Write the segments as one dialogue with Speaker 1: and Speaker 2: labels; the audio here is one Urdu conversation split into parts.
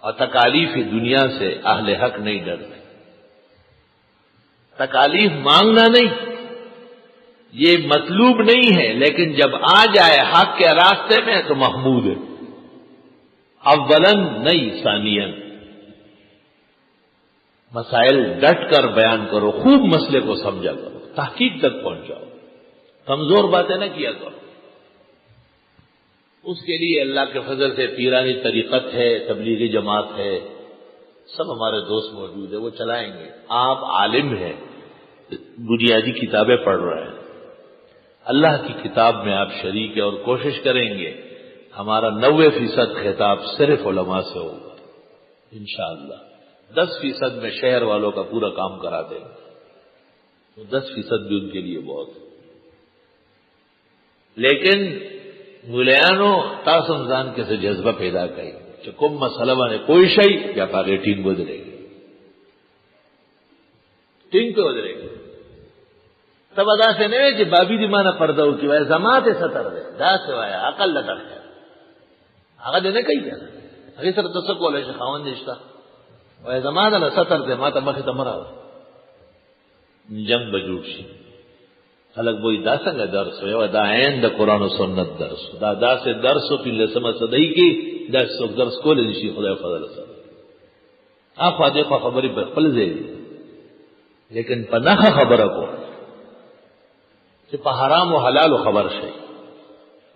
Speaker 1: اور تکالیف دنیا سے اہل حق نہیں ڈرتے. تکالیف مانگنا نہیں، یہ مطلوب نہیں ہے، لیکن جب آ جائے حق کے راستے میں تو محمود ہے. اولاً نہیں ثانیاً. مسائل ڈٹ کر بیان کرو، خوب مسئلے کو سمجھا کرو، تحقیق تک پہنچاؤ، کمزور باتیں نہ کیا کرو. اس کے لیے اللہ کے فضل سے پیرانی طریقت ہے، تبلیغی جماعت ہے، سب ہمارے دوست موجود ہیں، وہ چلائیں گے. آپ عالم ہیں، بنیادی کتابیں پڑھ رہے ہیں، اللہ کی کتاب میں آپ شریک ہیں، اور کوشش کریں گے ہمارا 90% خطاب صرف علماء سے ہوگا انشاءاللہ. 10% میں شہر والوں کا پورا کام کرا دیں گے، تو 10% بھی ان کے لیے بہت ہے. لیکن ملیانو تاسو ځان کې څه جذبه پیدا کړي چې کوم مسله باندې کوئی شی یا پاګې ټینګ ودرېږي، ټینګ په ودرېږي. تب ادا سے نه چې بابي دې مانه پرده وکړي، وای زماته ستر ده دا څه وای عقل لټه هغه دې نه کوي، هغه سره تاسو کولای شي خاوند نشته، وای زماده له ستر ده ماته مخې ته مراو جنگ بجوړ شي. خلق وہی دا څنګه درس وي، دا عین د قرآن و سنت درس، دا سے درس په لسمه صدۍ کې دا څوک درس کولای نشي. خدای فضل سره افاده په خبرې په خپل ځای، لیکن په نه خبره کو کہ په حرام و حلال و خبر شي.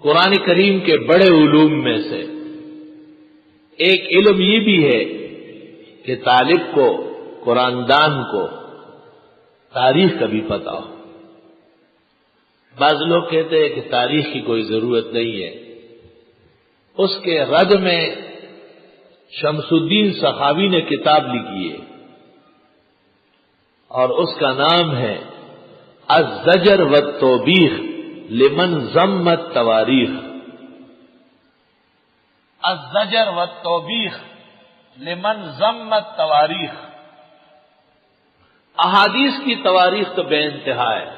Speaker 1: قرآن کریم کے بڑے علوم میں سے ایک علم یہ بھی ہے کہ طالب کو، قرآن دان کو تاریخ کا بھی پتہ ہو. بعض لوگ کہتے ہیں کہ تاریخ کی کوئی ضرورت نہیں ہے. اس کے رد میں شمس الدین سخاوی نے کتاب لکھی ہے اور اس کا نام ہے الزجر والتوبیخ لمن ذم التواریخ. الزجر والتوبیخ لمن ذم التواریخ. احادیث کی تواریخ تو بے انتہا ہے.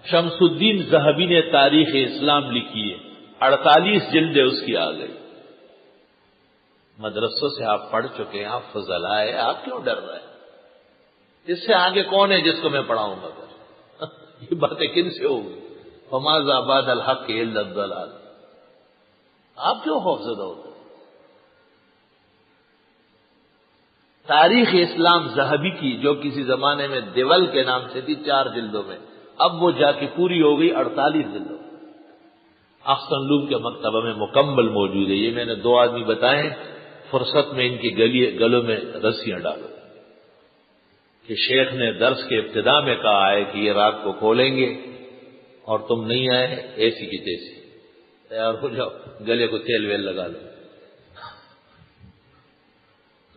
Speaker 1: شمس الدین ذہبی نے تاریخ اسلام لکھی ہے، 48 جلدیں اس کی آ گئی. مدرسوں سے آپ پڑھ چکے ہیں، آپ فضلہ ہے، آپ کیوں ڈر رہے ہیں؟ اس سے آگے کون ہے جس کو میں پڑھاؤں گا؟ یہ باتیں کن سے ہوگی؟ فما بعد الحق الا الضلال. آپ کیوں خوفزدہ ہوتے؟ تاریخ اسلام ذہبی کی جو کسی زمانے میں دیول کے نام سے تھی 4 جلدوں میں، اب وہ جا کے پوری ہو گئی 48 جلدوں. احسن لوم کے مکتبہ میں مکمل موجود ہے. یہ میں نے 2 آدمی بتائے، فرصت میں ان کی گلوں میں رسیاں ڈالو کہ شیخ نے درس کے ابتدا میں کہا ہے کہ یہ رات کو کھولیں گے اور تم نہیں آئے ایسی کی تیسی، تیار ہو جاؤ، گلے کو تیل ویل لگا لو.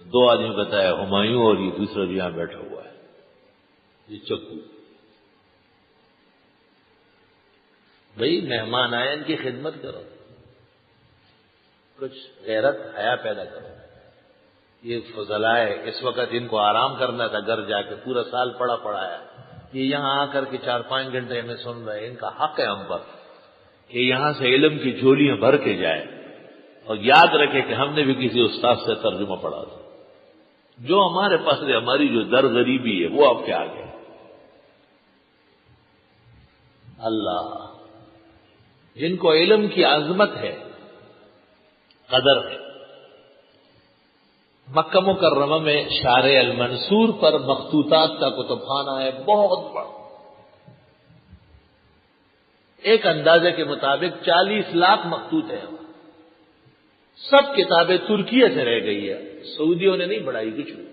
Speaker 1: 2 آدمی بتایا، ہمایوں اور یہ دوسرا بھی یہاں بیٹھا ہوا ہے، یہ چکو. بھئی مہمان آئے، ان کی خدمت کرو، کچھ غیرت حیا پیدا کرو. یہ فضلائے اس وقت ان کو آرام کرنا تھا، گھر جا کے پورا سال پڑھایا، یہ یہاں آ کر کے 4-5 گھنٹے ہمیں سن رہے ہیں. ان کا حق ہے ہم پر کہ یہاں سے علم کی جھولیاں بھر کے جائے، اور یاد رکھے کہ ہم نے بھی کسی استاد سے ترجمہ پڑھا تھا. جو ہمارے پاس ہے، ہماری جو در غریبی ہے وہ آپ کے آگے. اللہ جن کو علم کی عظمت ہے، قدر ہے. مکہ مکرمہ میں شارع المنصور پر مخطوطات کا کتب خانہ ہے، بہت بڑا. ایک اندازے کے مطابق 40 لاکھ مخطوط ہیں. سب کتابیں ترکیہ سے رہ گئی ہے، سعودیوں نے نہیں بڑھائی کچھ بھی.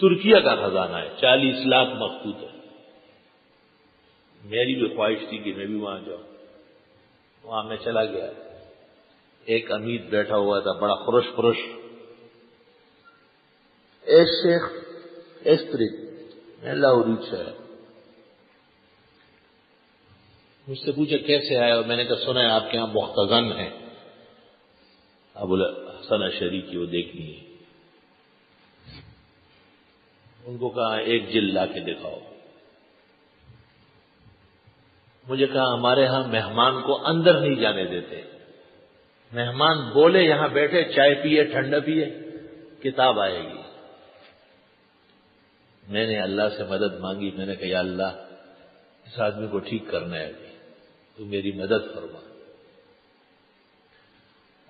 Speaker 1: ترکیہ کا خزانہ ہے، 40 لاکھ مخطوط ہے. میری بھی خواہش تھی کہ میں بھی وہاں جاؤں. وہاں میں چلا گیا، ایک امیر بیٹھا ہوا تھا، بڑا خرش. ایک شیخ استری میں لاہوری سے مجھ سے پوچھا کیسے آئے، اور میں نے کہا سنا ہے آپ کے یہاں مختزن ہے ابو الحسن اشعری کی، وہ دیکھنی ہے. ان کو کہا 1 جلد لا کے دکھاؤ. مجھے کہا ہمارے ہاں مہمان کو اندر نہیں جانے دیتے، مہمان بولے یہاں بیٹھے، چائے پیے، ٹھنڈا پیے، کتاب آئے گی. میں نے اللہ سے مدد مانگی. میں نے کہا یا اللہ اس آدمی کو ٹھیک کرنا ہے ابھی، تو میری مدد فرما.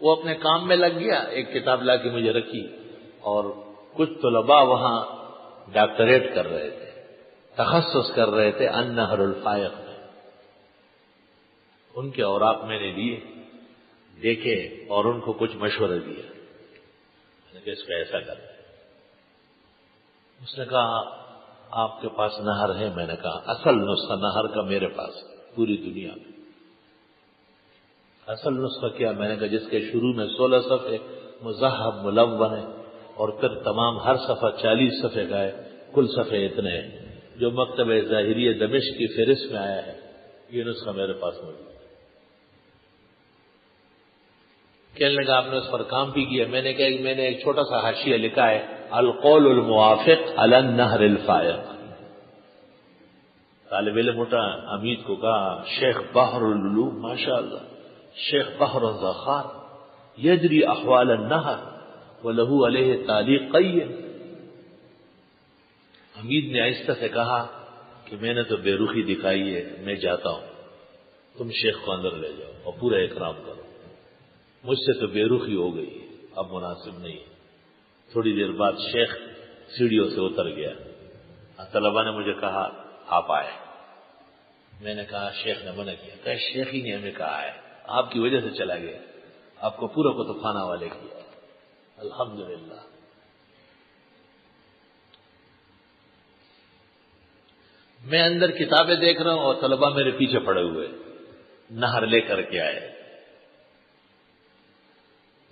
Speaker 1: وہ اپنے کام میں لگ گیا. ایک کتاب لا کے مجھے رکھی، اور کچھ طلباء وہاں ڈاکٹریٹ کر رہے تھے، تخصص کر رہے تھے النہر الفائق میں. ان کے اوراق میں نے لیے، دیکھے اور ان کو کچھ مشورہ دیا. میں نے کہا اس کو ایسا کرنا ہے. اس نے کہا آپ کے پاس نہر ہے؟ میں نے کہا اصل نسخہ نہر کا میرے پاس پوری دنیا میں. اصل نسخہ کیا؟ میں نے کہا جس کے شروع میں 16 صفحے مذہب ملون ہے، اور پھر تمام ہر صفحہ 40 صفحے کا ہے، کل صفحے اتنے ہیں، جو مکتبہ ظاہریہ دمشق کی فہرست میں آیا ہے. یہ نسخہ میرے پاس موجود ہے. کہنے لگا آپ نے اس پر کام بھی کیا؟ میں نے کہا میں نے ایک چھوٹا سا حاشیہ لکھا ہے القول الموافق علی النہر الفائق. طالب علم اٹھا، حمید کو کہا شیخ بحر العلوم ماشاء اللہ، شیخ بحر الذخار یجری احوال النہر وله علیہ تعلیق قیم. حمید نے آہستہ سے کہا کہ میں نے تو بے رخی دکھائی ہے، میں جاتا ہوں، تم شیخ کو اندر لے جاؤ اور پورا اکرام کرو. مجھ سے تو بے رخی ہو گئی، اب مناسب نہیں. تھوڑی دیر بعد شیخ سیڑھیوں سے اتر گیا. طلبا نے مجھے کہا آپ آئے. میں نے کہا شیخ نے منع کیا. کہ شیخ ہی نے ہمیں کہا ہے، آپ کی وجہ سے چلا گیا، آپ کو پورا کتب خانہ والے کیا. الحمدللہ. میں اندر کتابیں دیکھ رہا ہوں اور طلبا میرے پیچھے پڑے ہوئے نہر لے کر کے آئے.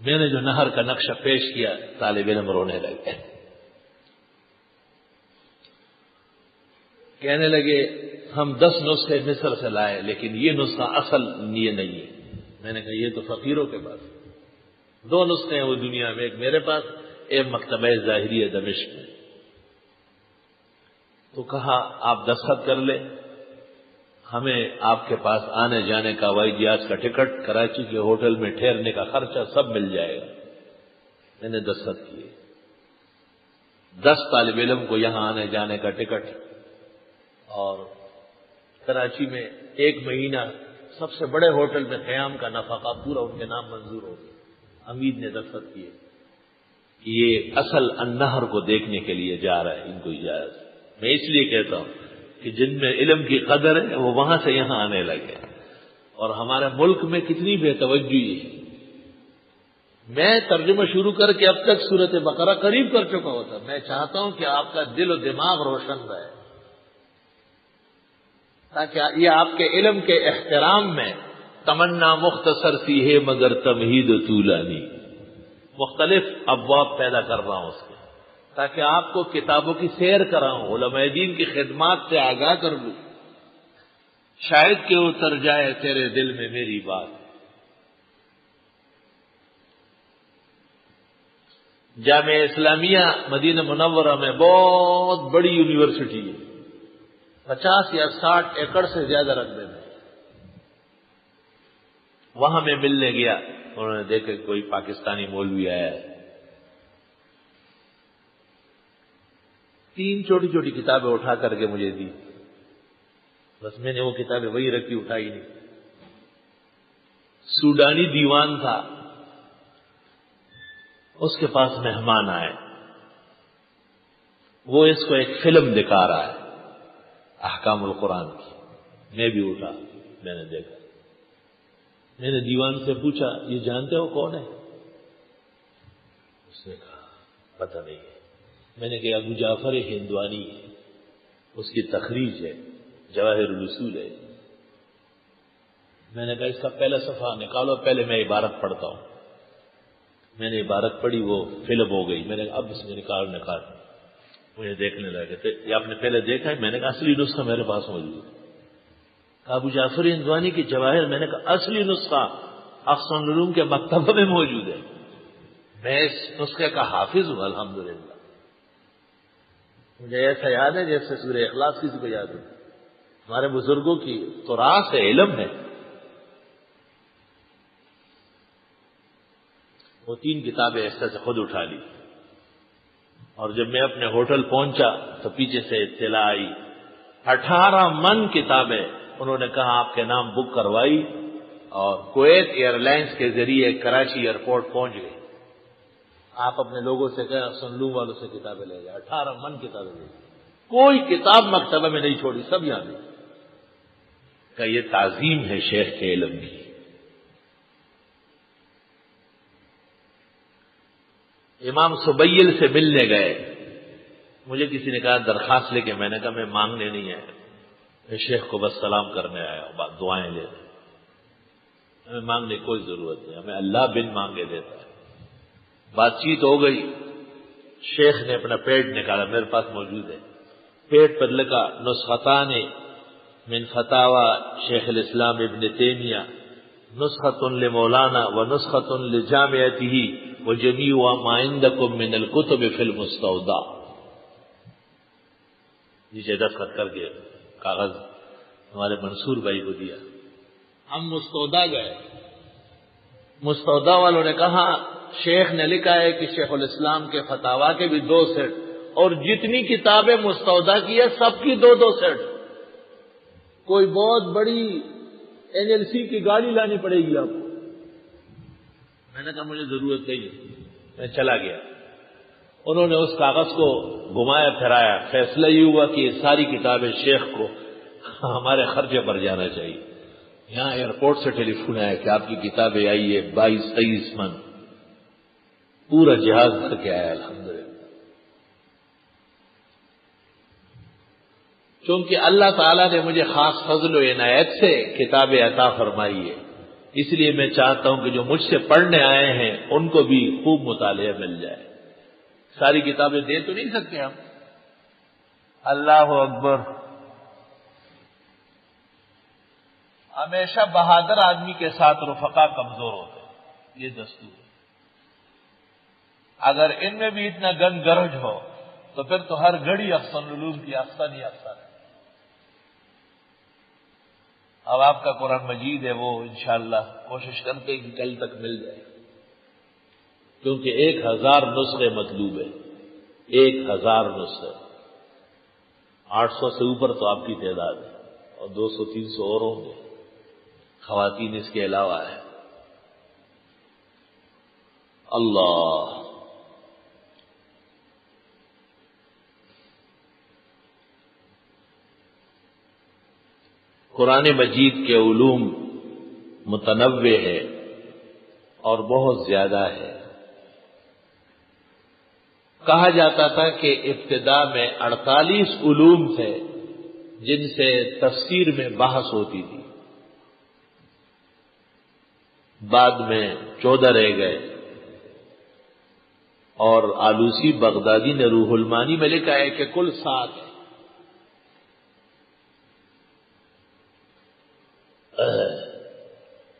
Speaker 1: میں نے جو نہر کا نقشہ پیش کیا طالب علم رونے لگے، کہنے لگے ہم 10 نسخے مصر سے لائے لیکن یہ نسخہ اصل یہ نہیں ہے. میں نے کہا یہ تو فقیروں کے پاس 2 نسخے ہیں وہ دنیا میں، ایک میرے پاس، ایک مکتبہ ظاہریہ دمشق میں. تو کہا آپ دستخط کر لیں، ہمیں آپ کے پاس آنے جانے کا، ہوائی جہاز کا ٹکٹ، کراچی کے ہوٹل میں ٹھہرنے کا خرچہ سب مل جائے گا. میں نے دستخط کیے. 10 طالب علم کو یہاں آنے جانے کا ٹکٹ، اور کراچی میں 1 مہینہ سب سے بڑے ہوٹل میں قیام کا نفقہ پورا ان کے نام منظور ہو گیا. حمید نے دستخط کیے کہ یہ اصل النہر کو دیکھنے کے لیے جا رہا ہے، ان کو اجازت. میں اس لیے کہتا ہوں کہ جن میں علم کی قدر ہے وہ وہاں سے یہاں آنے لگے، اور ہمارے ملک میں کتنی بے توجہی ہے. میں ترجمہ شروع کر کے اب تک سورۃ بقرہ قریب کر چکا ہوتا. میں چاہتا ہوں کہ آپ کا دل و دماغ روشن رہے، تاکہ یہ آپ کے علم کے احترام میں تمنا مختصر سی ہے مگر تمہید طولانی، مختلف ابواب پیدا کر رہا ہوں اس کے، تاکہ آپ کو کتابوں کی سیر کراؤں، علماء دین کی خدمات سے آگاہ کر دوں. شاید کہ اتر جائے تیرے دل میں میری بات. جامعہ اسلامیہ مدینہ منورہ میں بہت بڑی یونیورسٹی ہے، 50 یا 60 ایکڑ سے زیادہ رقبے میں. وہاں میں ملنے گیا، انہوں نے دیکھا کوئی پاکستانی مولوی آیا ہے. 3 چھوٹی چھوٹی کتابیں اٹھا کر کے مجھے دی. بس میں نے وہ کتابیں وہی رکھی، اٹھائی نہیں. سوڈانی دیوان تھا، اس کے پاس مہمان آئے، وہ اس کو ایک فلم دکھا رہا ہے احکام القرآن کی. میں بھی اٹھا، میں نے دیکھا. میں نے دیوان سے پوچھا یہ جانتے ہو کون ہے؟ اس نے کہا پتہ نہیں ہے. میں نے کہا ابو جعفر ہندوانی ہے، اس کی تخریج ہے جواہر الاصول ہے. میں نے کہا اس کا پہلا صفحہ نکالو، پہلے میں عبارت پڑھتا ہوں. میں نے عبارت پڑھی، وہ فلم ہو گئی. میں نے کہا اب اس میں نکال. مجھے دیکھنے لگے تھے، یہ آپ نے پہلے دیکھا ہے؟ میں نے کہا اصلی نسخہ میرے پاس موجود ہے. ابو جعفر ہندوانی کی جواہر، میں نے کہا اصلی نسخہ احسن العلوم کے مکتبہ میں موجود ہے. میں اس نسخے کا حافظ ہوں الحمدللہ. مجھے ایسا یاد ہے جیسے سورہ اخلاص کسی کو یاد ہو. ہمارے بزرگوں کی تراث ہے، علم ہے. وہ 3 کتابیں ایسے سے خود اٹھا لی. اور جب میں اپنے ہوٹل پہنچا تو پیچھے سے اطلاع آئی 18 من کتابیں انہوں نے کہا آپ کے نام بک کروائی اور کویت ایئر لائنز کے ذریعے کراچی ایئرپورٹ پہنچ گئے. آپ اپنے لوگوں سے کہا سنلوم والوں سے کتابیں لے جائیں. 18 من کتابیں لے جائیں. کوئی کتاب مکتبہ میں نہیں چھوڑی, سب یہاں بھی. کہ یہ تعظیم ہے شیخ کے علم کی. امام سبیل سے ملنے گئے, مجھے کسی نے کہا درخواست لے کے, میں نے کہا میں مانگنے نہیں آیا, میں شیخ کو بس سلام کرنے آیا, بات دعائیں لے. ہمیں مانگنے کی کوئی ضرورت نہیں, ہمیں اللہ بن مانگے دیتا ہے. بات چیت ہو گئی, شیخ نے اپنا پیڈ نکالا, میرے پاس موجود ہے. پیڈ پر لکھا نسختان من فتاوی شیخ الاسلام ابن تیمیہ, نسخۃ لمولانا و نسخۃ لجامعتہ وجمیع ما عندکم من الکتب فی المستودع. نیچے دستخط کر کے کاغذ ہمارے منصور بھائی کو دیا. ہم مستودع گئے, مستودع والوں نے کہا شیخ نے لکھا ہے کہ شیخ الاسلام کے فتاوا کے بھی 2 سیٹ, اور جتنی کتابیں مستودع کی ہے سب کی 2 سیٹ. کوئی بہت بڑی NLC کی گاڑی لانی پڑے گی آپ کو. میں نے کہا مجھے ضرورت نہیں, میں چلا گیا. انہوں نے اس کاغذ کو گھمایا پھرایا, فیصلہ یہ ہوا کہ یہ ساری کتابیں شیخ کو ہمارے خرچے پر جانا چاہیے. یہاں ایئرپورٹ سے ٹیلی فون آیا کہ آپ کی کتابیں آئی ہے 22-23 من, پورا جہاز کر کے آیا الحمدللہ. چونکہ اللہ تعالیٰ نے مجھے خاص فضل و عنایت سے کتابیں عطا فرمائی ہے, اس لیے میں چاہتا ہوں کہ جو مجھ سے پڑھنے آئے ہیں ان کو بھی خوب مطالعہ مل جائے. ساری کتابیں دے تو نہیں سکتے ہم. اللہ اکبر. ہمیشہ بہادر آدمی کے ساتھ رفقا کمزور ہوتے ہیں, یہ دستور ہے. اگر ان میں بھی اتنا گن گرج ہو تو پھر تو ہر گھڑی احسن العلوم کی احسن ہی احسن ہے. اب آپ کا قرآن مجید ہے, وہ انشاءاللہ کوشش کرتے کہ کل تک مل جائے, کیونکہ 1000 نسخے مطلوب ہے. 1000 نسخے, 800 سے اوپر تو آپ کی تعداد ہے, اور 200-300 اور ہوں گے, خواتین اس کے علاوہ ہے. اللہ. قرآن مجید کے علوم متنوع ہے اور بہت زیادہ ہے. کہا جاتا تھا کہ ابتدا میں 48 علوم تھے جن سے تفسیر میں بحث ہوتی تھی, بعد میں 14 رہ گئے, اور آلوسی بغدادی نے روح المانی میں لکھا ہے کہ کل 7 ہے.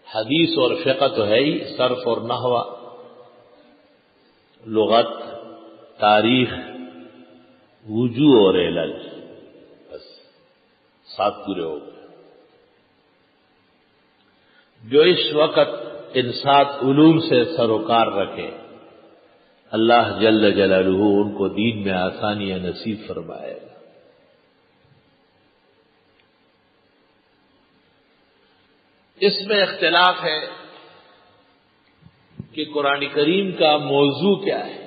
Speaker 1: حدیث اور فقہ تو ہے ہی, صرف اور نحو, لغت, تاریخ, وجوہ اور علل, بس 7 پورے ہو گئے. جو اس وقت ان 7 علوم سے سروکار رکھے, اللہ جل جلالہ ان کو دین میں آسانیاں نصیب فرمائے گا. اس میں اختلاف ہے کہ قرآن کریم کا موضوع کیا ہے.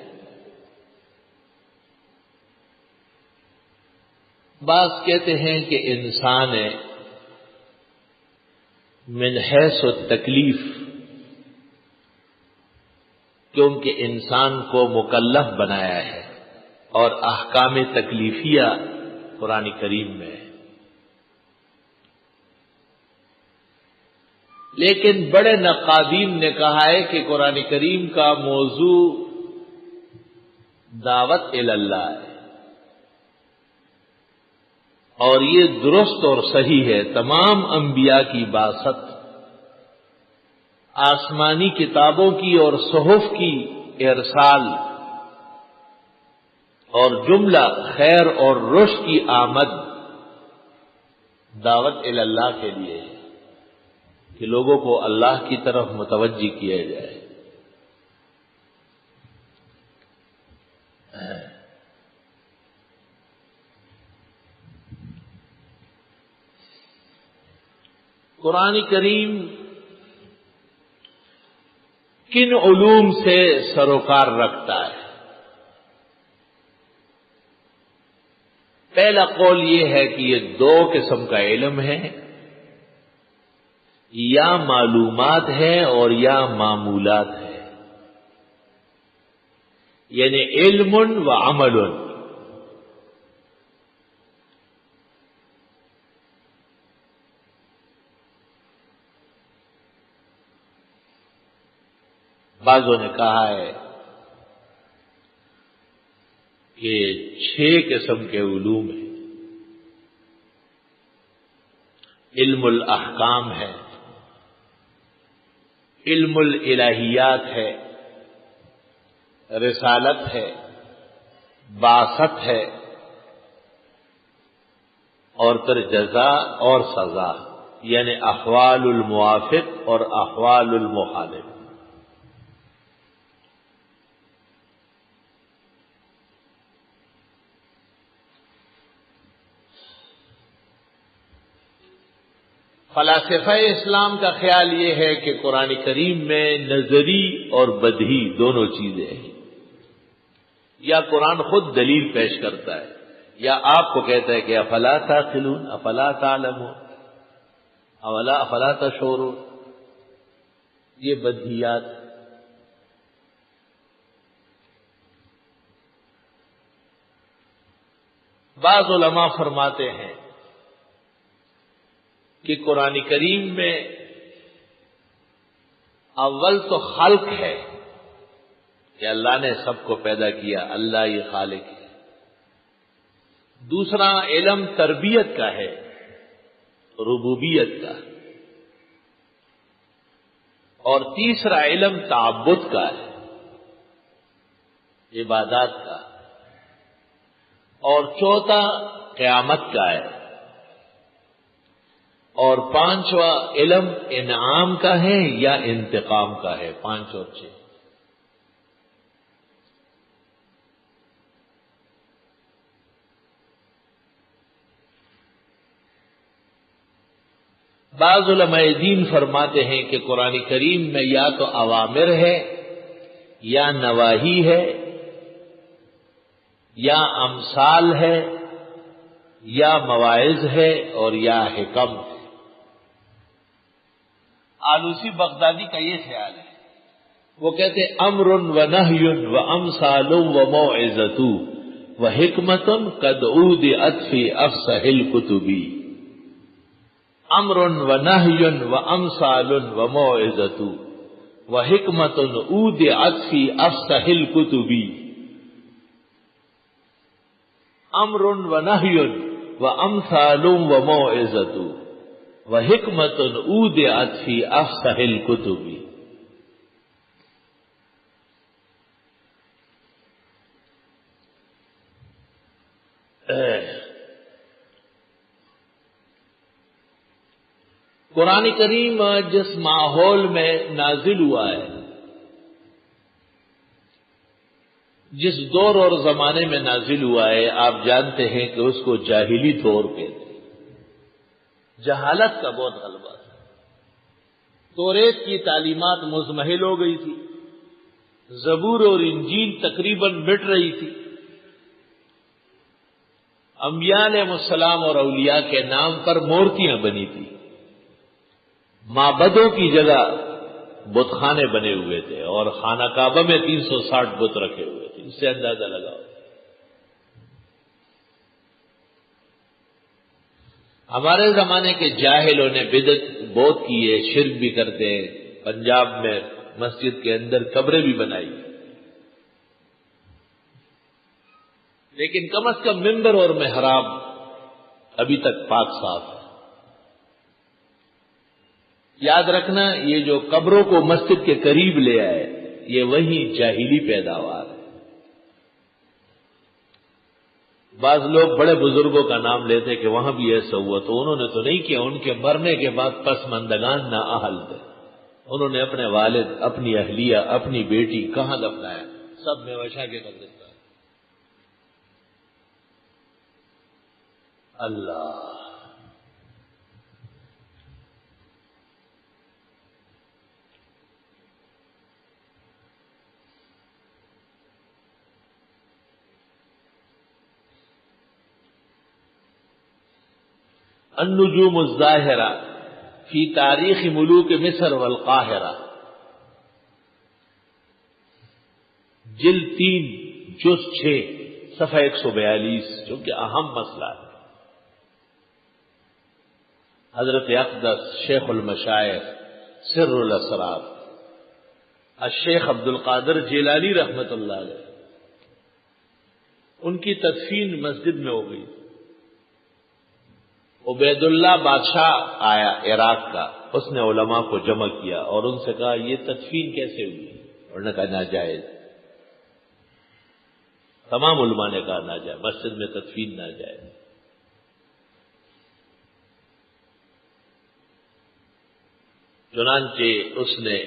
Speaker 1: بعض کہتے ہیں کہ انسان من حیث التکلیف, کیونکہ انسان کو مکلف بنایا ہے اور احکام تکلیفیہ قرآن کریم میں ہے. لیکن بڑے نقادین نے کہا ہے کہ قرآن کریم کا موضوع دعوت اللہ ہے, اور یہ درست اور صحیح ہے. تمام انبیاء کی بعثت آسمانی کتابوں کی اور صحف کی ارسال اور جملہ خیر اور رشد کی آمد دعوت اللہ کے لیے ہے کہ لوگوں کو اللہ کی طرف متوجہ کیا جائے. قرآن کریم کن علوم سے سروکار رکھتا ہے؟ پہلا قول یہ ہے کہ یہ دو قسم کا علم ہے، یا معلومات ہے اور یا معمولات ہے، یعنی علم و عمل۔ بعضوں نے کہا ہے کہ 6 قسم کے علوم ہیں۔ علم الاحکام ہے، علم الالہیات ہے، رسالت ہے، بعثت ہے، اور پھر جزا اور سزا، یعنی احوال الموافق اور احوال المخالف۔ فلاسفہ اسلام کا خیال یہ ہے کہ قرآن کریم میں نظری اور بدہی دونوں چیزیں ہیں۔ یا قرآن خود دلیل پیش کرتا ہے، یا آپ کو کہتا ہے کہ افلا تعقلون، افلا تعلمون، افلا تشعرون۔ یہ بدہیات۔ بعض علماء فرماتے ہیں کہ قرآن کریم میں اول تو خلق ہے کہ اللہ نے سب کو پیدا کیا، اللہ یہ خالق ہے۔ دوسرا علم تربیت کا ہے، ربوبیت کا۔ اور تیسرا علم تعبد کا ہے، عبادات کا۔ اور چوتھا قیامت کا ہے۔ اور پانچواں علم انعام کا ہے یا انتقام کا ہے۔ 5 اور 6۔ بعض علماء دین فرماتے ہیں کہ قرآن کریم میں یا تو اوامر ہے، یا نواہی ہے، یا امثال ہے، یا مواعظ ہے، اور یا حکم ہے۔ آلوسی بغدادی کا یہ خیال ہے، وہ کہتے امر و نہی و امثال و موعظۃ و حکمت قد اودعت فی افصح الکتب۔ امر و نہی و امثال و موعظۃ و حکمت اودعت فی افصح الکتب۔ امر و نہی و امثال و موعظۃ وحکمت اودعت فی افصح الکتب۔ قرآن کریم جس ماحول میں نازل ہوا ہے، جس دور اور زمانے میں نازل ہوا ہے، آپ جانتے ہیں کہ اس کو جاہلی دور کہتے ہیں۔ جہالت کا بہت غلبہ تھا۔ توریت کی تعلیمات مزمحل ہو گئی تھی، زبور اور انجیل تقریباً مٹ رہی تھی، انبیاء علیہ السلام اور اولیاء کے نام پر مورتیاں بنی تھی، معبدوں کی جگہ بت خانے بنے ہوئے تھے، اور خانہ کعبہ میں 360 بت رکھے ہوئے تھے۔ اس سے اندازہ لگاؤ۔ ہمارے زمانے کے جاہلوں نے بدعت بہت کی ہے، شرک بھی کرتے ہیں۔ پنجاب میں مسجد کے اندر قبریں بھی بنائی، لیکن کم از کم ممبر اور محراب ابھی تک پاک صاف ہے۔ یاد رکھنا، یہ جو قبروں کو مسجد کے قریب لے آئے، یہ وہی جاہلی پیداوار ہے۔ بعض لوگ بڑے بزرگوں کا نام لیتے کہ وہاں بھی ایسا ہوا، تو انہوں نے تو نہیں کیا، ان کے مرنے کے بعد پسماندگان نااہل تھے، انہوں نے اپنے والد، اپنی اہلیہ، اپنی بیٹی کہاں دفنایا؟ سب میں وشا کے کر دیتا ہے۔ اللہ النجوم الظاہرہ فی تاریخ ملوک مصر والقاہرہ، جلد 3 جز 6 صفحہ 142، چونکہ اہم مسئلہ ہے۔ حضرت اقدس شیخ المشائخ سر الاسرار الشیخ عبد القادر جیلانی رحمت اللہ علیہ، ان کی تدفین مسجد میں ہو گئی۔ عبید اللہ بادشاہ آیا عراق کا، اس نے علماء کو جمع کیا اور ان سے کہا یہ تدفین کیسے ہوئی؟ انہوں نے کہا ناجائز۔ تمام علماء نے کہا ناجائز، مسجد میں تدفین ناجائز۔ چنانچہ اس نے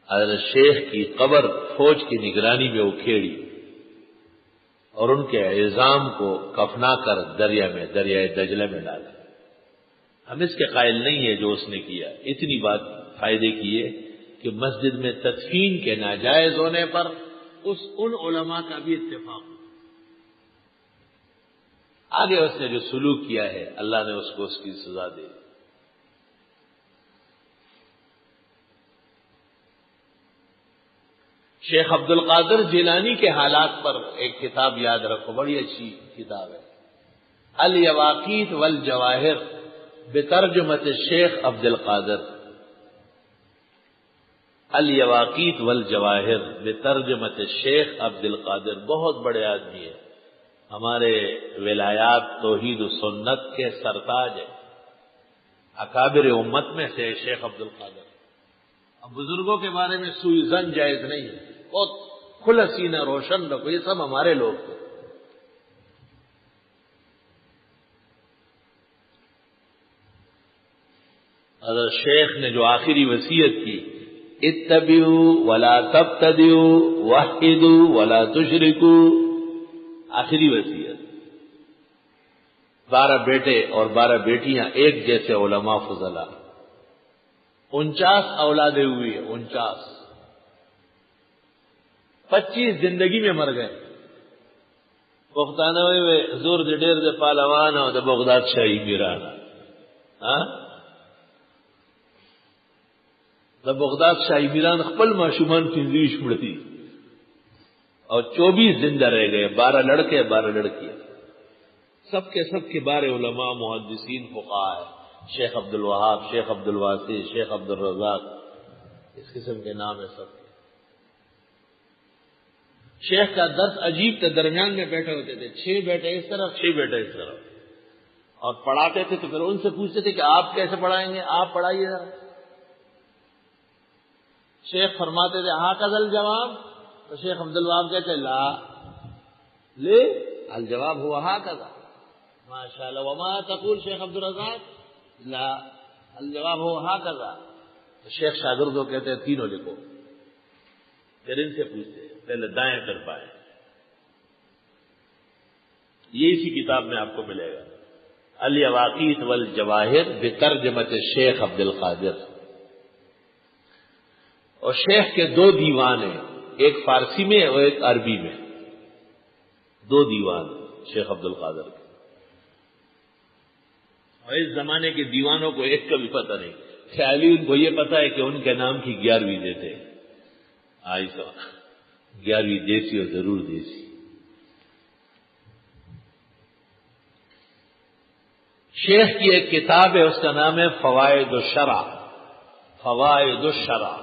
Speaker 1: حضرت شیخ کی قبر فوج کی نگرانی میں اکھیڑی اور ان کے عظام کو کفنا کر دریائے دجلہ میں ڈالا۔ ہم اس کے قائل نہیں ہے جو اس نے کیا، اتنی بات فائدے کی ہے کہ مسجد میں تدفین کے ناجائز ہونے پر ان علماء کا بھی اتفاق ہو۔ آگے اس نے جو سلوک کیا ہے اللہ نے اس کو اس کی سزا دے۔ شیخ عبد القادر جیلانی کے حالات پر ایک کتاب یاد رکھو، بڑی اچھی کتاب ہے، الیواقیت والجواہر بترجمت الشیخ عبد القادر۔ الیواقیت والجواہر بترجمت الشیخ عبد القادر، بہت بڑے آدمی ہیں، ہمارے ولایات توحید و سنت کے سرتاج ہیں، اکابر امت میں سے شیخ عبد القادر۔ اب بزرگوں کے بارے میں سوئی زن جائز نہیں ہے، بہت کھلا سینہ روشن رکھو، یہ سب ہمارے لوگ تھے۔ حضرت شیخ نے جو آخری وصیت کی، اتبعوا ولا تبتدعوا وحدوا ولا تشرکوا، آخری وصیت۔ 12 بیٹے اور 12 بیٹیاں ایک جیسے علماء فضلاء، 49 اولادیں ہوئی ہیں، 49، 25 زندگی میں مر گئے۔ پختانه وی زور دې ډېر د پهلوان او د بغداد شاهي میرانا، د بغداد شاهي میران خپل ماشومان 25 مړ دي اور 24 زندہ رہ گئے، 12 لڑکے 12 لڑکیاں، سب کے بارے علماء محدثین فقہاء ہیں، شیخ عبد الوہاب، شیخ عبد الواسع، شیخ عبد الرزاق، اس قسم کے نام ہے سب۔ شیخ کا درس عجیب تھا، درمیان میں بیٹھے ہوتے تھے، 6 بیٹے اس طرف 6 بیٹے اس طرف، اور پڑھاتے تھے تو پھر ان سے پوچھتے تھے کہ آپ کیسے پڑھائیں گے، آپ پڑھائیے ذرا۔ شیخ فرماتے تھے ہاکذا الجواب، تو شیخ عبد الوہاب کہتے لا لے الجواب ہوا ہاکذا، ماشاء اللہ، وما تقول شیخ عبد الرزاق لا الجواب ہوا ہاکذا، تو شیخ شاگردوں کہتے ہیں تینوں لکھو، پھر ان سے پوچھتے پہلے دائیں پھر بائیں۔ یہ اسی کتاب میں آپ کو ملے گا، الیواقیت والجواہر بترجمت الشیخ عبد القادر۔ اور شیخ کے 2 دیوان ہیں، ایک فارسی میں اور ایک عربی میں، 2 دیوان شیخ عبد القادر کے، اور اس زمانے کے دیوانوں کو ایک کا بھی پتہ نہیں، خیالی ان کو یہ پتہ ہے کہ ان کے نام کی 11ویں دیتے ہیں، آئی تو 11ویں دیسی اور ضرور دیسی۔ شیخ کی ایک کتاب ہے، اس کا نام ہے فوائد الشرع، فوائد الشرع۔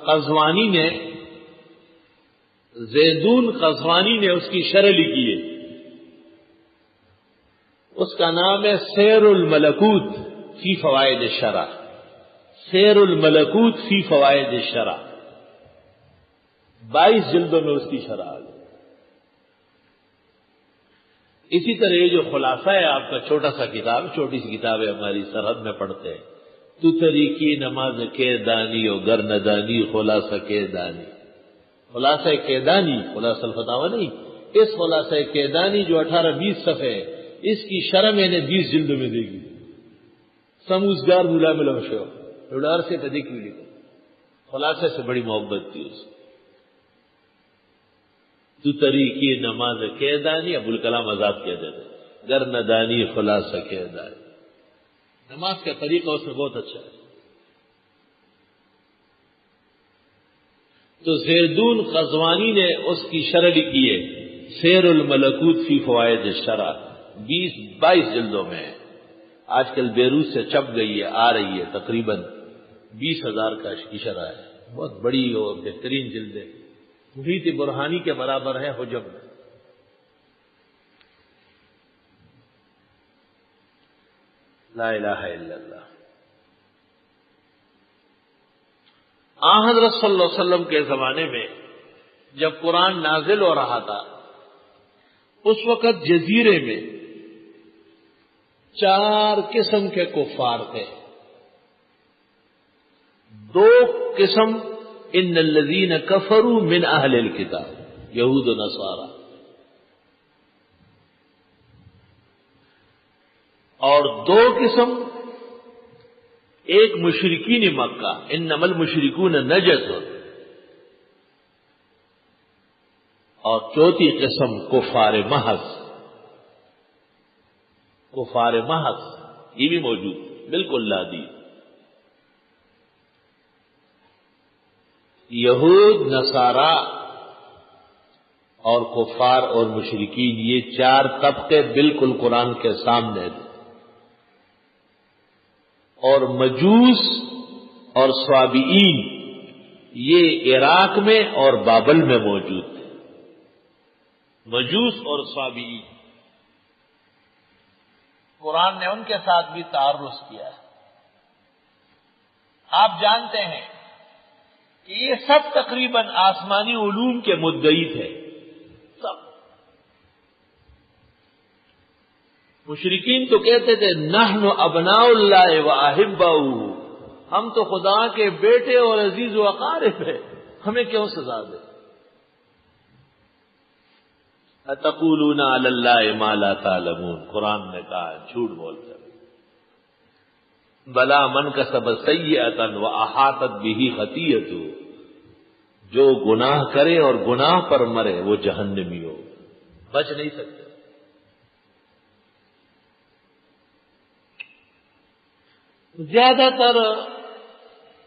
Speaker 1: قزوانی نے، زیدون قزوانی نے اس کی شرح لکھی ہے، اس کا نام ہے سیر الملکوت فی فوائد الشرع، سیر الملکوت فی فوائد الشرع، 22 جلدوں میں اس کی شرح ہے۔ اسی طرح یہ جو خلاصہ ہے آپ کا، چھوٹا سا کتاب، چھوٹی سی کتاب ہے، ہماری سرحد میں پڑھتے ہیں، تو طریقی نماز کے دانی و گر ندانی خلاصہ کے دانی، خلاصہ کے دانی، خلاصہ الفتاوی نہیں، اس خلاصہ کے دانی جو 18-20 صفحے ہے، اس کی شرح میں نے 20 جلدوں میں دے گی، سموزگار مولا ملو شو ڈار سے پدی کی لکھو، خلاصے سے بڑی محبت تھی اس تو طریقی نماز کے دانی ابو الکلام آزاد کہہ دیتے گر ندانی خلاصہ کے دانی. نماز کا طریقہ اس میں بہت اچھا ہے. تو زیدون قزوانی نے اس کی شرح لکھی ہے سیر الملکوت فی فوائد الشرع، 22 جلدوں میں. آج کل بیروت سے چھپ گئی ہے، آ رہی ہے، تقریباً 20,000 کا کی شرح ہے. بہت بڑی اور بہترین جلد ہے، محیط برہانی کے برابر ہے حجم میں. لا الہ الا اللہ. حضرت صلی اللہ علیہ وسلم کے زمانے میں جب قرآن نازل ہو رہا تھا اس وقت جزیرے میں 4 قسم کے کفار تھے. 2 قسم ان الذین کفروا من اہل الکتاب، یہود و نصارا، اور 2 قسم ایک مشرکین مکہ انما المشرکون نجس، اور 4تھی قسم کفار محض. کفار محض یہ بھی موجود، بالکل لادی. یہود، نصارا اور کفار اور مشرکین، یہ 4 طبقے بالکل قرآن کے سامنے تھے. اور مجوس اور صابئین یہ عراق میں اور بابل میں موجود تھے. مجوس اور صابئین، قرآن نے ان کے ساتھ بھی تعرض کیا ہے. آپ جانتے ہیں کہ یہ سب تقریباً آسمانی علوم کے مدعی تھے. سب مشرکین تو کہتے تھے نحن ابناء اللہ و احباؤہ، ہم تو خدا کے بیٹے اور عزیز و اقارب ہیں، ہمیں کیوں سزا دے. اتقولون علی اللہ ما لا تعلمون، قرآن نے کہا جھوٹ بولتے. بلا من کسب سیئۃ واحاطت بہ خطیئۃ، جو گناہ کرے اور گناہ پر مرے وہ جہنمی ہو، بچ نہیں سکتے. زیادہ تر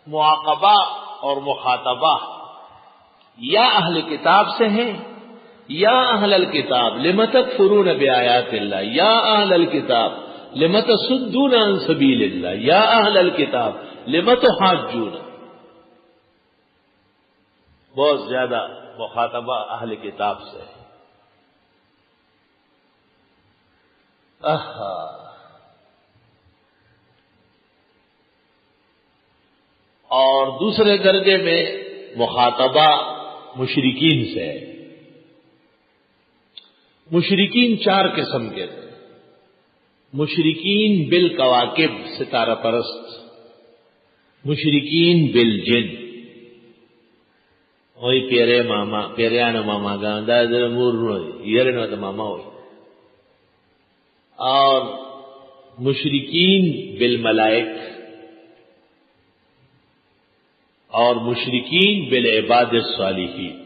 Speaker 1: معاقبہ اور مخاطبہ یا اہل کتاب سے ہیں یا اہل الکتاب لم تکفرون بآیات اللہ، یا اہل الکتاب لم تصدون عن سبیل اللہ، یا اہل الکتاب لم تحاجون. بہت زیادہ مخاطبہ اہل کتاب سے ہے. اور دوسرے درجے میں مخاطبہ مشرکین سے ہے. مشرکین 4 قسم کے تھے. مشرکین بالکواکب، ستارہ پرست. مشرکین بالجن، وہی پیرے ماما، پیریان ماما گاندا در مور یرن تو ماما ہوئی. اور مشرکین بالملائک، اور مشرکین بالعباد الصالحین.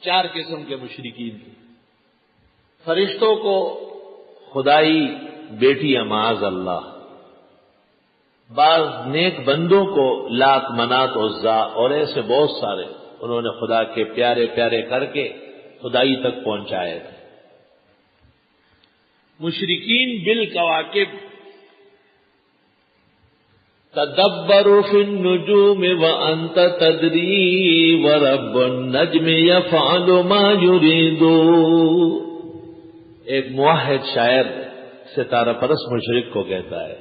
Speaker 1: 4 قسم کے مشرکین تھے. فرشتوں کو خدائی بیٹی معاذ اللہ، بعض نیک بندوں کو لات، منات، عزا اور ایسے بہت سارے انہوں نے خدا کے پیارے پیارے کر کے خدائی تک پہنچائے تھے. مشرکین بالکواکب، تدبروا فی النجوم وانت تدری ورب النجم یفعل ما یرید. ایک موحد شاعر ستارہ پرست مشرک کو کہتا ہے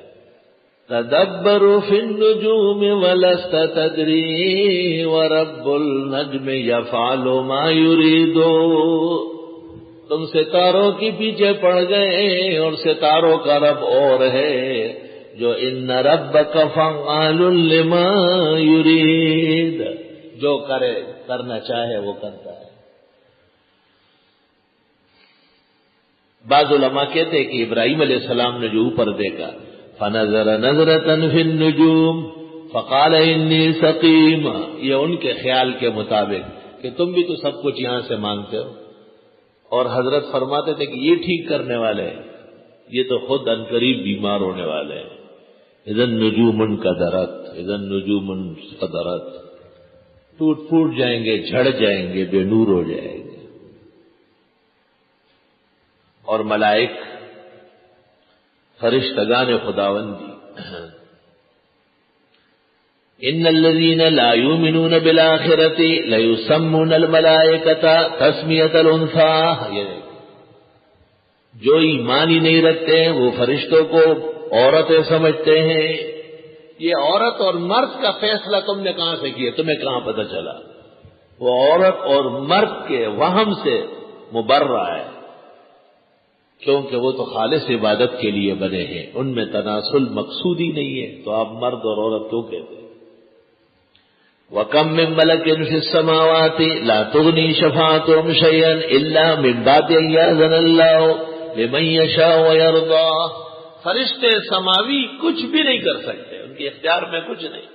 Speaker 1: تدبروا فی النجوم ولست تدری ورب النجم یفعل ما یرید. تم ستاروں کے پیچھے پڑ گئے اور ستاروں کا رب اور ہے جو ان ربک فعال لما یرید، جو کرنا چاہے وہ کرتا ہے. بعض علماء کہتے ہیں کہ ابراہیم علیہ السلام نے جو اوپر دیکھا فنظر نظرۃ فی النجوم فقال انی سقیم، یہ ان کے خیال کے مطابق کہ تم بھی تو سب کچھ یہاں سے مانگتے ہو. اور حضرت فرماتے تھے کہ یہ ٹھیک کرنے والے ہیں، یہ تو خود عنقریب بیمار ہونے والے ہیں. اذن نجوم انکدرت، اذن نجوم انقدرت، ٹوٹ پھوٹ جائیں گے، جھڑ جائیں گے، بے نور ہو جائیں گے. اور ملائک فرشتگان خداوندی، ان الذين لا يؤمنون بالآخرة ليسمون الملائكة تسمیۃ الانثى، جو ایمان ہی نہیں رکھتے ہیں وہ فرشتوں کو عورتیں سمجھتے ہیں. یہ عورت اور مرد کا فیصلہ تم نے کہاں سے کیا؟ تمہیں کہاں پتہ چلا؟ وہ عورت اور مرد کے وہم سے مبرہ ہے، کیونکہ وہ تو خالص عبادت کے لیے بنے ہیں، ان میں تناسل مقصود ہی نہیں ہے، تو آپ مرد اور عورت کیوں کہتے ہیں؟ وَكَم مِّن مَلَكٍ فِي السَّمَاوَاتِ لَا تُغْنِي شَفَاعَتُهُمْ شَيْئًا إِلَّا مِن بَعْدِ أَن يَأْذَنَ اللَّهُ لِمَن يَشَاءُ وَيَرْضَىٰ. فرشتے سماوی کچھ بھی نہیں کر سکتے، ان کے اختیار میں کچھ نہیں،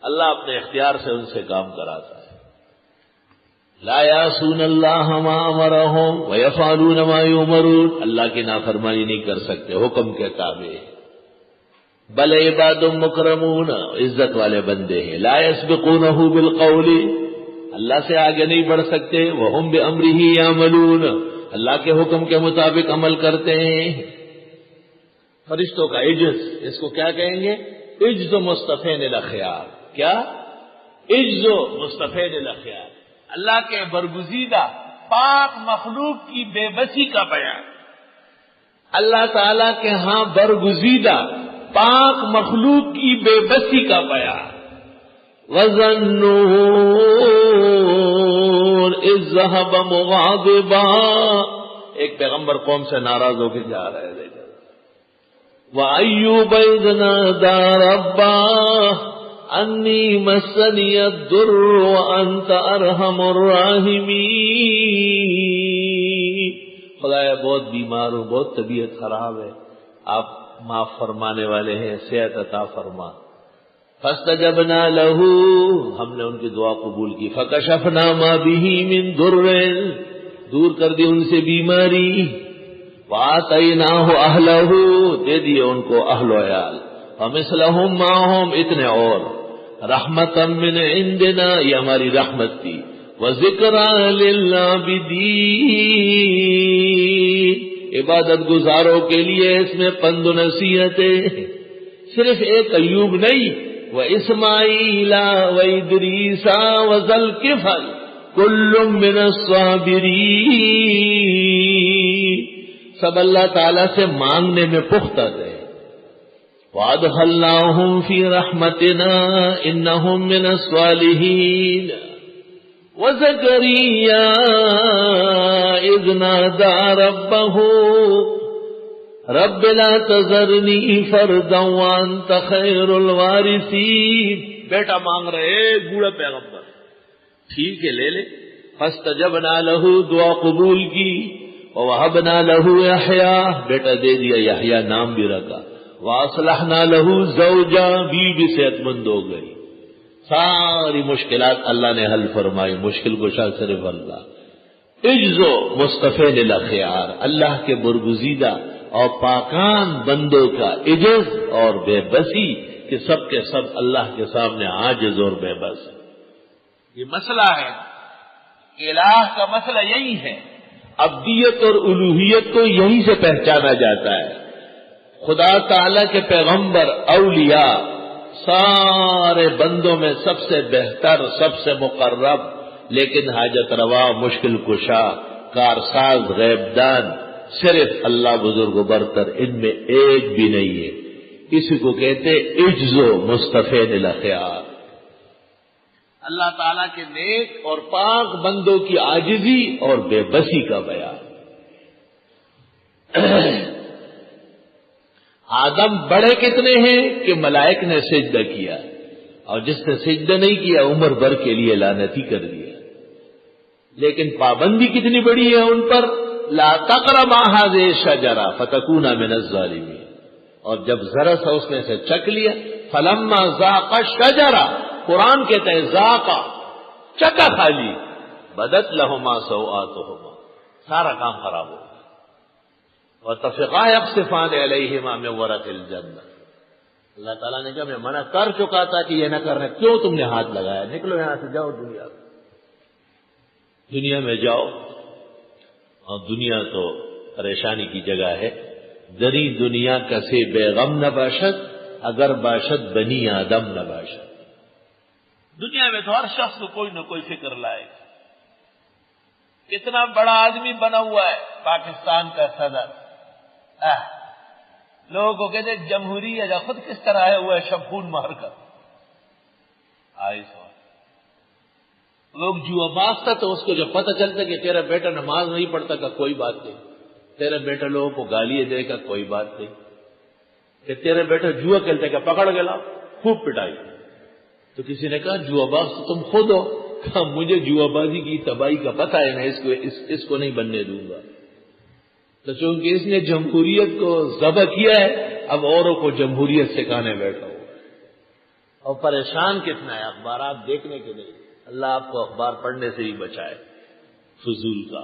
Speaker 1: اللہ اپنے اختیار سے ان سے کام کراتا ہے. لا يعصون اللہ ما امرهم ويفعلون ما يؤمرون، اللہ کی نافرمانی نہیں کر سکتے، حکم کے تابع. بل عباد مکرمون، عزت والے بندے ہیں. لا يسبقونه بالقول، اللہ سے آگے نہیں بڑھ سکتے. وهم بامره يعملون، اللہ کے حکم کے مطابق عمل کرتے ہیں. فرشتوں کا عجز، اس کو کیا کہیں گے؟ عجز مصطفین الاخیار. کیا؟ عجز مصطفین الاخیار، اللہ کے برگزیدہ پاک مخلوق کی بے بسی کا بیان. اللہ تعالی کے ہاں برگزیدہ پاک مخلوق کی بے بسی کا بیان. وَظَنُّونَ إِذْ ذَهَبَ مُغَاضِبًا، ایک پیغمبر قوم سے ناراض ہو کے جا رہے تھے. وَأَيُّوبَ إِذْ نَادَىٰ رَبَّهُ أَنِّي مَسَّنِيَ الضُّرُّ وَأَنْتَ أَرْحَمُ الرَّاحِمِينَ. خدایا بہت بیمار ہوں، بہت طبیعت خراب ہے، آپ معاف فرمانے والے ہیں، صحت عطا فرما. فاستجبنا له، ہم نے ان کی دعا قبول کی. فکشفنا ما به من ضر، دور کر دی ان سے بیماری. وآتیناہ اہلہ، دے دیے ان کو اہل و عیال. ومثلہم معہم، اتنے اور. رحمتا من عندنا، یہ ہماری رحمت تھی. وذکریٰ للعابدین، عبادت گزاروں کے لیے اس میں پند و نصیحتیں. صرف ایک ایوب نہیں، واسماعیل وادریس وذوالکفل کل من الصابرین، سب اللہ تعالیٰ سے مانگنے میں پختہ تھے. وادخلناہم فی رحمتنا انہم من الصالحین. وزكريا إذ نادى ربه رب لا تذرني فردا وأنت خير الوارثين. بیٹا مانگ رہے بوڑھا پیغمبر، ٹھیک ہے لے لے. فاستجبنا له، دعا قبول کی. ووهبنا له يحيى، بیٹا دے دیا، یحییٰ نام بھی رکھا. واصلحنا له زوجا، بیوی صحت مند ہو گئی. ساری مشکلات اللہ نے حل فرمائی، مشکل کشا صرف اللہ. عجز و مصطفین الاخیار، اللہ کے برگزیدہ اور پاکان بندوں کا عجز اور بے بسی کہ سب کے سب اللہ کے سامنے عاجز اور بے بس. یہ مسئلہ ہے، الہ کا مسئلہ یہی ہے. عبدیت اور الوہیت کو یہیں سے پہچانا جاتا ہے. خدا تعالی کے پیغمبر، اولیاء، سارے بندوں میں سب سے بہتر، سب سے مقرب، لیکن حاجت روا، مشکل کشا، کارساز، غیب دان، صرف اللہ بزرگ و برتر، ان میں ایک بھی نہیں ہے. اسی کو کہتے عجز و مصطفین الاخیار. اللہ تعالیٰ کے نیک اور پاک بندوں کی عاجزی اور بے بسی کا بیان. آدم بڑے کتنے ہیں کہ ملائک نے سجدہ کیا، اور جس نے سجدہ نہیں کیا عمر بھر کے لیے لعنتی کر دیا. لیکن پابندی کتنی بڑی ہے ان پر، لا تقربا هذه الشجرة فتكونا من الظالمين. اور جب ذرا سا اس میں سے چک لیا، فلما ذاق الشجرة، قرآن کہتا ہے ذاقا، چکا کھا لی، بدت لہما سوآتہما، سارا کام خراب ہو گیا. وَاتَّفِقَا يَخْصِفَانِ عَلَيْهِمَا مِن وَرَقِ الْجَنَّةِ، اللہ تعالیٰ نے کہا میں منع کر چکا تھا کہ یہ نہ کرنا، کیوں تم نے ہاتھ لگایا؟ نکلو یہاں سے، جاؤ دنیا میں جاؤ. اور دنیا تو پریشانی کی جگہ ہے. دنی دنیا کسے بے غم نہ باشد، اگر باشد بنی آدم نہ باشد. دنیا میں تو ہر شخص کو کوئی نہ کوئی فکر لائے گا. کتنا بڑا آدمی بنا ہوا ہے پاکستان کا صدر، لوگوں کو کہتے جمہوریت، خود کس طرح آیا ہوا ہے شبخون مار کر. آئے سوال لوگ جوا باز تھا تو اس کو جب پتہ چلتا کہ تیرا بیٹا نماز نہیں پڑھتا کا کوئی بات نہیں، تیرا بیٹا لوگوں کو گالیاں دے گا کوئی بات نہیں، کہ تیرا بیٹا جوا کھیلتے کا پکڑ گیا خوب پٹائی. تو کسی نے کہا جوا باز تو تم خود ہو. کہا مجھے جوا بازی کی تباہی کا پتہ ہے، میں اس کو نہیں بننے دوں گا. تو چونکہ اس نے جمہوریت کو ذبح کیا ہے، اب اوروں کو جمہوریت سکھانے بیٹھا ہوا. اور پریشان کتنا ہے اخبارات دیکھنے کے لیے. اللہ آپ کو اخبار پڑھنے سے ہی بچائے. فضول کا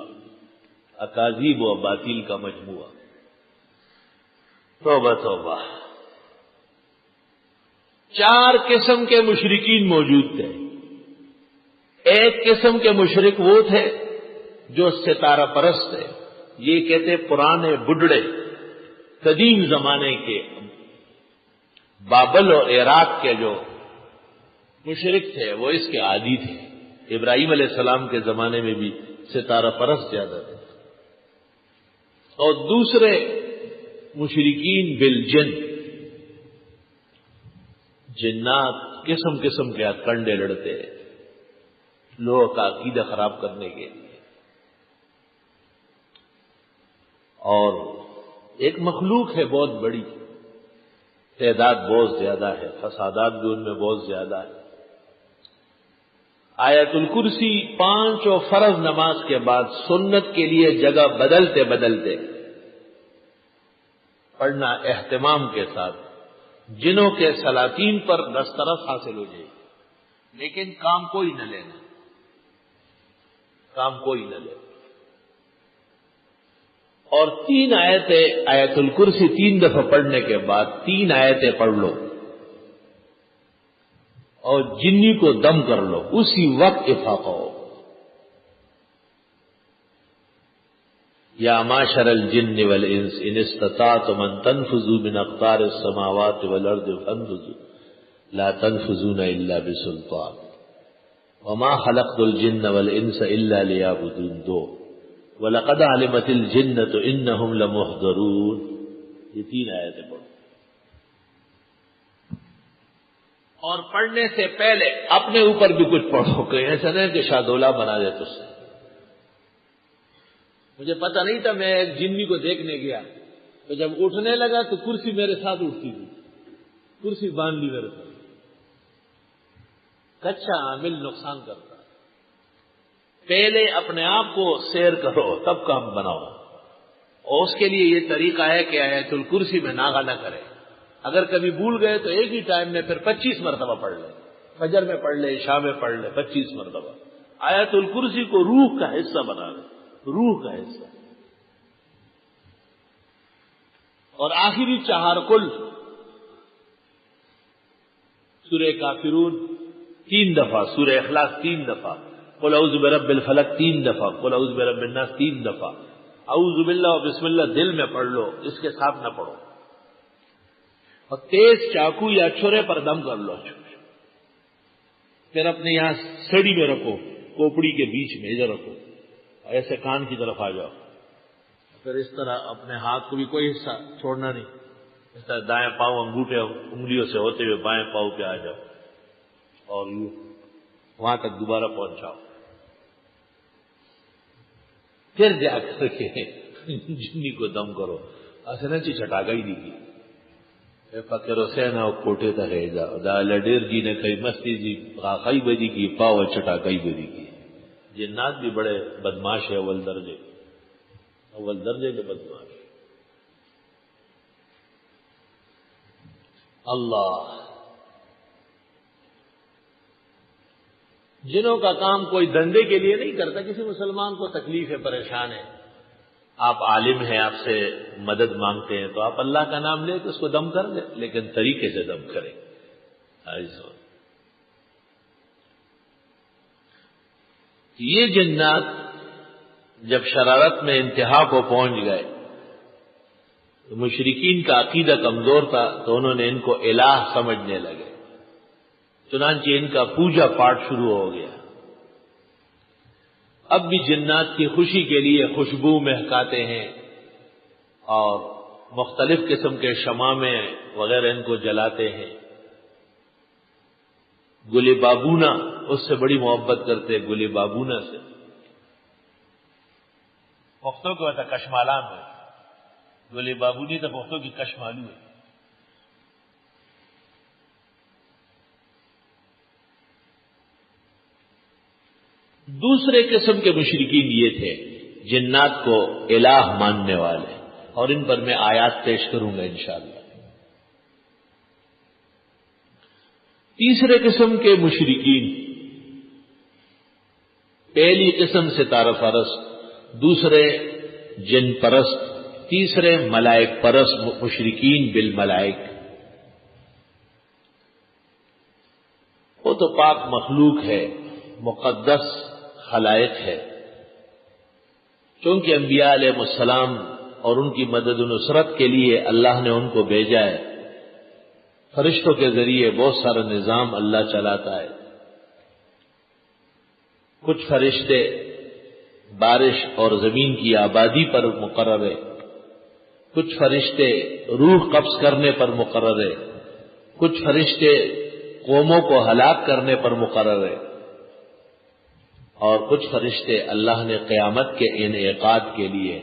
Speaker 1: اکاذیب و باطل کا مجموعہ. توبہ توبہ. 4 قسم کے مشرکین موجود تھے. ایک قسم کے مشرک وہ تھے جو ستارہ پرست تھے. یہ کہتے پرانے بڈڑے قدیم زمانے کے بابل اور عراق کے جو مشرک تھے وہ اس کے عادی تھے. ابراہیم علیہ السلام کے زمانے میں بھی ستارہ پرست زیادہ تھے. اور دوسرے مشرکین بالجن، جنات قسم قسم کے کنڈے لڑتے لوگوں کا عقیدہ خراب کرنے کے لیے. اور ایک مخلوق ہے بہت بڑی، تعداد بہت زیادہ ہے، فسادات بھی ان میں بہت زیادہ ہے. آیت الکرسی 5 اور فرض نماز کے بعد سنت کے لیے جگہ بدلتے بدلتے پڑھنا اہتمام کے ساتھ، جنوں کے سلاطین پر دسترس حاصل ہو جائے، لیکن کام کوئی نہ لینا، کام کوئی نہ لینا. اور 3 آیتیں آیت الکرسی 3 دفعہ پڑھنے کے بعد 3 آیتیں پڑھ لو اور جنی کو دم کر لو، اسی وقت افاقہ ہو. یا معشر الجن والانس ان استطعتم ان تنفذوا من اقطار السماوات والارض فانفذوا لا تنفذون الا بسلطان وما خلقت الجن والانس الا ليعبدون. 2 وَلَقَدْ عَلِمَتِ الْجِنَّةُ إِنَّهُمْ لَمُحْضَرُونَ. یہ 3 آیتیں پڑھو. اور پڑھنے سے پہلے اپنے اوپر بھی کچھ پڑھو، کہ ایسا نہیں کہ شادولہ بنا دے تجھ سے. مجھے پتہ نہیں تھا، میں ایک جنی کو دیکھنے گیا تو جب اٹھنے لگا تو کرسی میرے ساتھ اٹھتی تھی، کرسی باندھ لی میرے ساتھ. کچا عامل نقصان کرتا. پہلے اپنے آپ کو سیر کرو تب کام بناؤ. اور اس کے لیے یہ طریقہ ہے کہ آیت الکرسی میں ناغہ نہ کرے. اگر کبھی بھول گئے تو ایک ہی ٹائم میں پھر 25 مرتبہ پڑھ لیں. فجر میں پڑھ لیں، عشاء میں پڑھ لیں 25 مرتبہ. آیت الکرسی کو روح کا حصہ بنا لیں، روح کا حصہ. اور آخری 4 کل سورہ کافرون 3 دفعہ، سورہ اخلاص 3 دفعہ، قل اعوذ برب الفلق 3 دفعہ، قل اعوذ برب الناس 3 دفعہ. اعوذ باللہ و بسم اللہ دل میں پڑھ لو، اس کے ساتھ نہ پڑھو. اور تیز چاقو یا چھرے پر دم کر لو. پھر اپنے یہاں سڑی میں رکھو، کوپڑی کے بیچ میں ادھر رکھو، ایسے کان کی طرف آ جاؤ. پھر اس طرح اپنے ہاتھ کو بھی کوئی حصہ چھوڑنا نہیں. اس طرح دائیں پاؤں انگوٹھے انگلیوں سے ہوتے ہوئے بائیں پاؤں پہ آ جاؤ اور یوں وہاں تک دوبارہ پہنچاؤ. پھر جا کر کے جنی کو دم کرو. اسنچی چھٹاگا ہی دی گی فقیر حسین او کوٹے تا رہ جا دا لڈیر جی نے کئی مستی جی خاقائی بدی کی پاو چھٹاگائی بدی کی. جنات بھی بڑے بدماش ہے، اول درجے کے بدماش. اللہ جنوں کا کام کوئی دندے کے لیے نہیں کرتا، کسی مسلمان کو تکلیف ہے، پریشان ہے، آپ عالم ہیں، آپ سے مدد مانگتے ہیں، تو آپ اللہ کا نام لیں تو اس کو دم کر دیں، لیکن طریقے سے دم کریں۔ یہ جنات جب شرارت میں انتہا کو پہنچ گئے، تو مشرکین کا عقیدہ کمزور تھا تو انہوں نے ان کو الہ سمجھنے لگے، چنانچہ ان کا پوجا پاٹ شروع ہو گیا۔ اب بھی جنات کی خوشی کے لیے خوشبو مہکاتے ہیں اور مختلف قسم کے شمامیں وغیرہ ان کو جلاتے ہیں۔ گل بابونا اس سے بڑی محبت کرتے، گل بابونا سے پختوں کو ہوتا کشمالان ہے، گل بابونی تو پختوں کی کشمالو ہے۔ دوسرے قسم کے مشرکین یہ تھے جنات کو الہ ماننے والے، اور ان پر میں آیات پیش کروں گا انشاءاللہ۔ تیسرے قسم کے مشرکین، پہلی قسم ستارہ پرست، دوسرے جن پرست، تیسرے ملائک پرست مشرکین بالملائک۔ وہ تو پاک مخلوق ہے، مقدس خلائق ہے، چونکہ انبیاء علیہ السلام اور ان کی مدد و نصرت کے لیے اللہ نے ان کو بھیجا ہے۔ فرشتوں کے ذریعے بہت سارا نظام اللہ چلاتا ہے۔ کچھ فرشتے بارش اور زمین کی آبادی پر مقرر ہے، کچھ فرشتے روح قبض کرنے پر مقرر ہے، کچھ فرشتے قوموں کو ہلاک کرنے پر مقرر ہے، اور کچھ فرشتے اللہ نے قیامت کے انعقاد کے لیے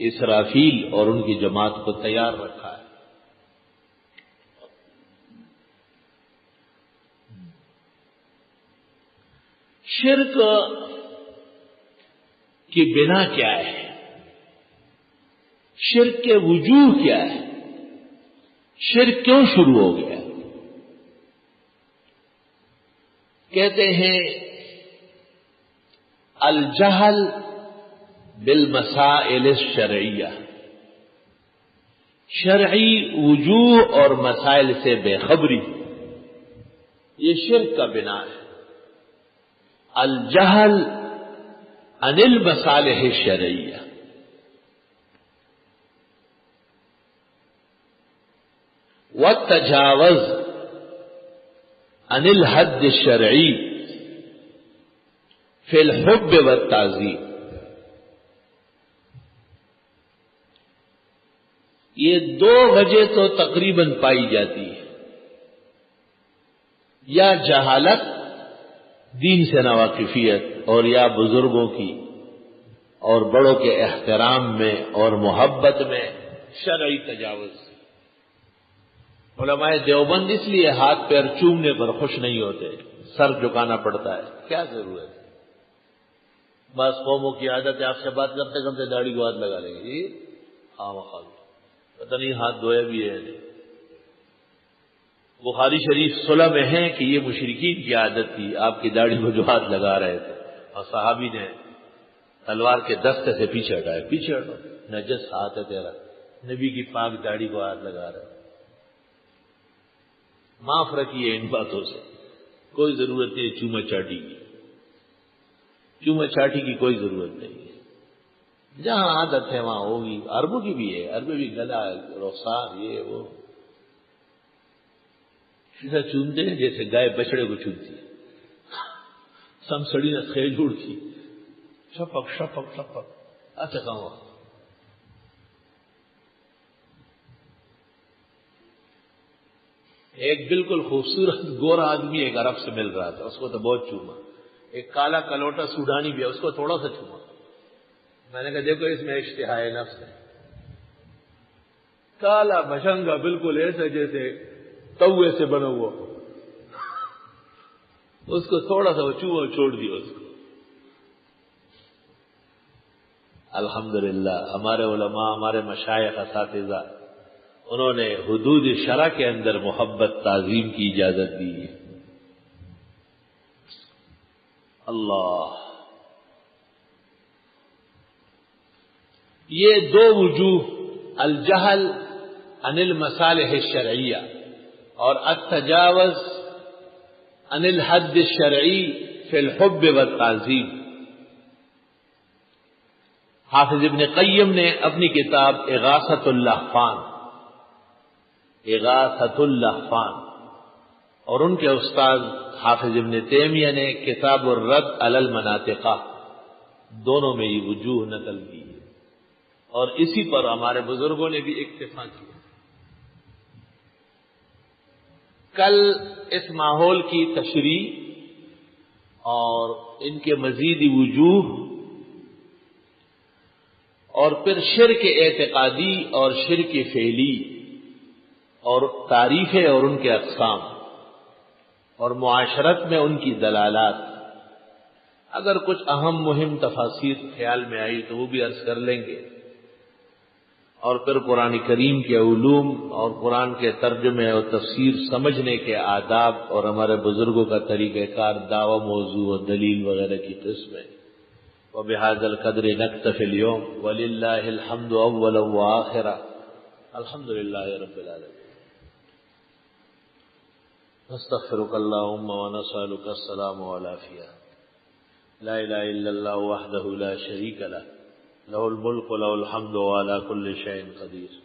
Speaker 1: اسرافیل اور ان کی جماعت کو تیار رکھا ہے۔ شرک کی بنا کیا ہے؟ شرک کے وجوہ کیا ہے؟ شرک کیوں شروع ہو گیا؟ کہتے ہیں الجہل بالمسائل الشرعیہ، شرعی وجوہ اور مسائل سے بے خبری، یہ شرک کا بنا ہے۔ الجہل عن المصالح الشرعیہ، والتجاوز عن الحد الشرعی فی الحب والتعظیم۔ یہ دو وجہ تو تقریباً پائی جاتی ہے، یا جہالت، دین سے ناواقفیت، اور یا بزرگوں کی اور بڑوں کے احترام میں اور محبت میں شرعی تجاوز۔ علماء دیوبند اس لیے ہاتھ پیر چومنے پر خوش نہیں ہوتے، سر جھکانا پڑتا ہے، کیا ضرورت ہے؟ بعض قوموں کی عادت ہے آپ سے بات کرتے کرتے داڑھی کو ہاتھ لگا لیں گے، جی ہاں مخال، پتہ نہیں ہاتھ دھویا بھی ہے نہیں۔ بخاری شریف صلح میں ہے کہ یہ مشرکین کی عادت تھی، آپ کی داڑھی کو جو ہاتھ لگا رہے تھے، اور صحابی نے تلوار کے دستے سے پیچھے ہٹایا، پیچھے ہٹو، نجس ہاتھ ہے تیرا، نبی کی پاک داڑھی کو ہاتھ لگا رہے، معاف رکھیے ان باتوں سے، کوئی ضرورت نہیں چوما چاٹی کی، چوما چاٹی کی کوئی ضرورت نہیں ہے، جہاں عادت ہے وہاں ہوگی۔ عربوں کی بھی ہے، عربی بھی گلا، رخسار، یہ وہ ایسا چومتے ہیں جیسے گائے بچڑے کو چومتی ہے، سمسڑی نے خیل جوڑ کی، شپک شپک شپک، اچھا کہاں۔ ایک بالکل خوبصورت گورا آدمی ایک عرب سے مل رہا تھا، اس کو تو بہت چوما۔ ایک کالا کلوٹا سوڈانی بھی ہے، اس کو تھوڑا سا چوما۔ میں نے کہا دیکھو اس میں اشتہا نفس ہے، کالا بھشنگا بالکل ایسا جیسے توے سے بنا ہوا، اس کو تھوڑا سا وہ چوما چھوڑ دیا اس کو۔ الحمدللہ ہمارے علماء، ہمارے مشائخ اساتذہ، انہوں نے حدود شرع کے اندر محبت تعظیم کی اجازت دی ہے۔ اللہ، یہ دو وجوہ، الجہل عن المصالح الشرعیہ اور التجاوز عن الحد الشرعی فی الحب والتعظیم، حافظ ابن قیم نے اپنی کتاب اغاثۃ اللہفان اور ان کے استاد حافظ ابن تیمیہ نے کتاب الرد علی المناطقہ، دونوں میں یہ وجوہ نقل کی ہے، اور اسی پر ہمارے بزرگوں نے بھی اکتفا کیا۔ کل اس ماحول کی تشریح اور ان کے مزید وجوہ اور پھر شرک اعتقادی اور شرک فعلی اور تعریفیں اور ان کے اقسام اور معاشرت میں ان کی دلالات، اگر کچھ اہم مہم تفاصیر خیال میں آئی تو وہ بھی عرض کر لیں گے، اور پھر قرآن کریم کے علوم اور قرآن کے ترجمے اور تفسیر سمجھنے کے آداب اور ہمارے بزرگوں کا طریقہ کار، دعوی موضوع اور دلیل وغیرہ کی قسمیں۔ وبهذا القدر نكتفي اليوم ولله الحمد اولا واخرا، الحمد لله رب العالمين، نستغفرك اللهم ونسألك السلام والعافية، لا اله الا الله وحده لا شريك له، له الملك وله الحمد وعلى كل شيء قدير،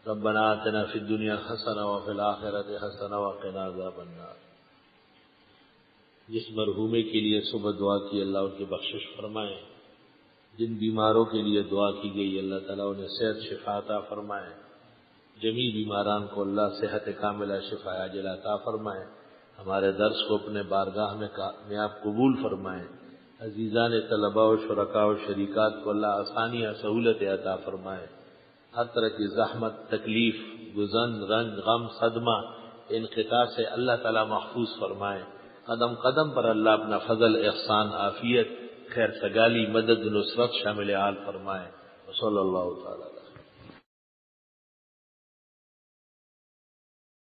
Speaker 1: ربنا آتنا في الدنيا حسنة وفي الآخرة حسنة وقنا عذاب النار۔ جس مرحومے کے لیے صبح دعا کی اللہ ان کی بخشش فرمائے، جن بیماروں کے لیے دعا کی گئی اللہ تعالیٰ انہیں صحت شفا عطا فرمائے، جمیع بیماران کو اللہ صحت کاملہ شفا عاجلہ عطا فرمائے، ہمارے درس کو اپنے بارگاہ میں آپ قبول فرمائیں، عزیزان طلباء و شرکاء و شریکات کو اللہ آسانیاں سہولت عطا فرمائے، ہر طرح کی زحمت، تکلیف، گزن، رنج، غم، صدمہ، انقطاع سے اللہ تعالیٰ محفوظ فرمائے، قدم قدم پر اللہ اپنا فضل، احسان، عافیت، خیر سگالی، مدد، نصرت شامل حال فرمائے۔ وصلی اللہ تعالی